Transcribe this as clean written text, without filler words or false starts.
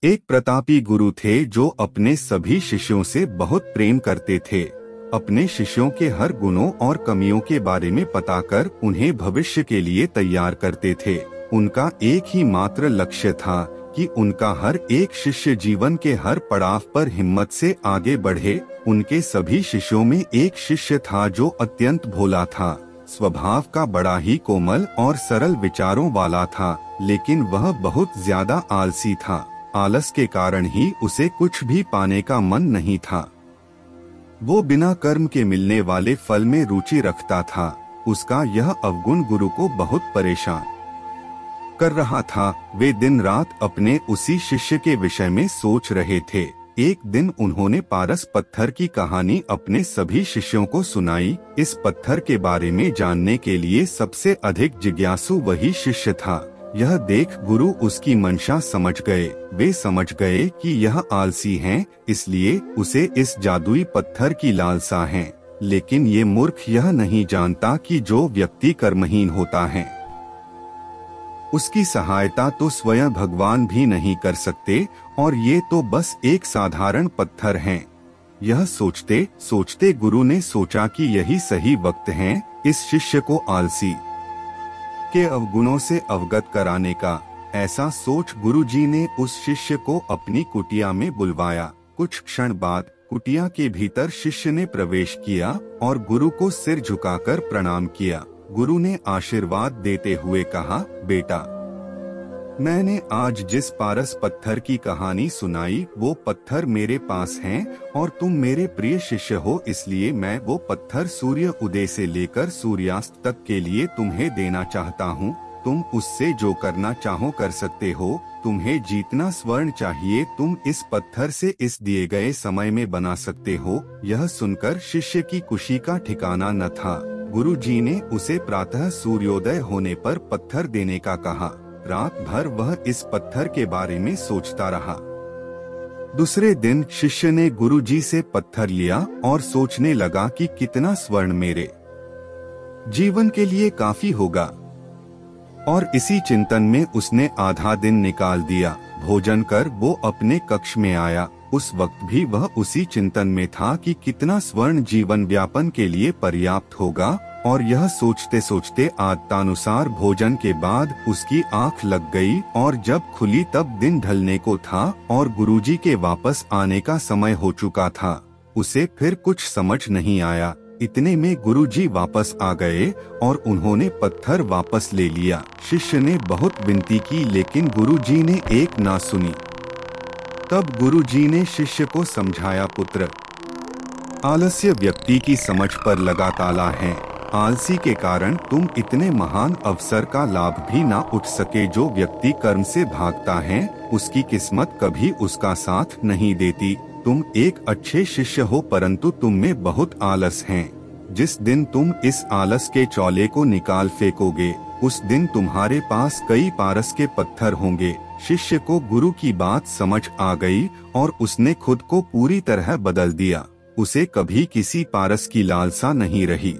एक प्रतापी गुरु थे जो अपने सभी शिष्यों से बहुत प्रेम करते थे। अपने शिष्यों के हर गुणों और कमियों के बारे में पता कर उन्हें भविष्य के लिए तैयार करते थे। उनका एक ही मात्र लक्ष्य था कि उनका हर एक शिष्य जीवन के हर पड़ाव पर हिम्मत से आगे बढ़े। उनके सभी शिष्यों में एक शिष्य था जो अत्यंत भोला था, स्वभाव का बड़ा ही कोमल और सरल विचारों वाला था, लेकिन वह बहुत ज्यादा आलसी था। आलस के कारण ही उसे कुछ भी पाने का मन नहीं था। वो बिना कर्म के मिलने वाले फल में रुचि रखता था। उसका यह अवगुण गुरु को बहुत परेशान कर रहा था। वे दिन रात अपने उसी शिष्य के विषय में सोच रहे थे। एक दिन उन्होंने पारस पत्थर की कहानी अपने सभी शिष्यों को सुनाई। इस पत्थर के बारे में जानने के लिए सबसे अधिक जिज्ञासु वही शिष्य था। यह देख गुरु उसकी मंशा समझ गए। वे समझ गए कि यह आलसी है, इसलिए उसे इस जादुई पत्थर की लालसा है। लेकिन ये मूर्ख यह नहीं जानता कि जो व्यक्ति कर्महीन होता है उसकी सहायता तो स्वयं भगवान भी नहीं कर सकते, और ये तो बस एक साधारण पत्थर है। यह सोचते सोचते गुरु ने सोचा कि यही सही वक्त है इस शिष्य को आलसी के अवगुणों से अवगत कराने का। ऐसा सोच गुरुजी ने उस शिष्य को अपनी कुटिया में बुलवाया। कुछ क्षण बाद कुटिया के भीतर शिष्य ने प्रवेश किया और गुरु को सिर झुकाकर प्रणाम किया। गुरु ने आशीर्वाद देते हुए कहा, बेटा, मैंने आज जिस पारस पत्थर की कहानी सुनाई वो पत्थर मेरे पास हैं और तुम मेरे प्रिय शिष्य हो, इसलिए मैं वो पत्थर सूर्य उदय से लेकर सूर्यास्त तक के लिए तुम्हें देना चाहता हूँ। तुम उससे जो करना चाहो कर सकते हो। तुम्हें जितना स्वर्ण चाहिए तुम इस पत्थर से इस दिए गए समय में बना सकते हो। यह सुनकर शिष्य की खुशी का ठिकाना न था। गुरुजी ने उसे प्रातः सूर्योदय होने पर पत्थर देने का कहा। रात भर वह इस पत्थर के बारे में सोचता रहा। दूसरे दिन शिष्य ने गुरुजी से पत्थर लिया और सोचने लगा कि कितना स्वर्ण मेरे जीवन के लिए काफी होगा, और इसी चिंतन में उसने आधा दिन निकाल दिया। भोजन कर वो अपने कक्ष में आया। उस वक्त भी वह उसी चिंतन में था कि कितना स्वर्ण जीवन व्यापन के लिए पर्याप्त होगा, और यह सोचते सोचते आदतानुसार भोजन के बाद उसकी आंख लग गई, और जब खुली तब दिन ढलने को था और गुरुजी के वापस आने का समय हो चुका था। उसे फिर कुछ समझ नहीं आया। इतने में गुरुजी वापस आ गए और उन्होंने पत्थर वापस ले लिया। शिष्य ने बहुत विनती की, लेकिन गुरुजी ने एक ना सुनी। तब गुरुजी ने शिष्य को समझाया, पुत्र, आलस्य व्यक्ति की समझ पर लगा ताला है। आलसी के कारण तुम इतने महान अवसर का लाभ भी ना उठ सके। जो व्यक्ति कर्म से भागता है उसकी किस्मत कभी उसका साथ नहीं देती। तुम एक अच्छे शिष्य हो, परंतु तुम में बहुत आलस है। जिस दिन तुम इस आलस के चौले को निकाल फेंकोगे उस दिन तुम्हारे पास कई पारस के पत्थर होंगे। शिष्य को गुरु की बात समझ आ गई और उसने खुद को पूरी तरह बदल दिया। उसे कभी किसी पारस की लालसा नहीं रही।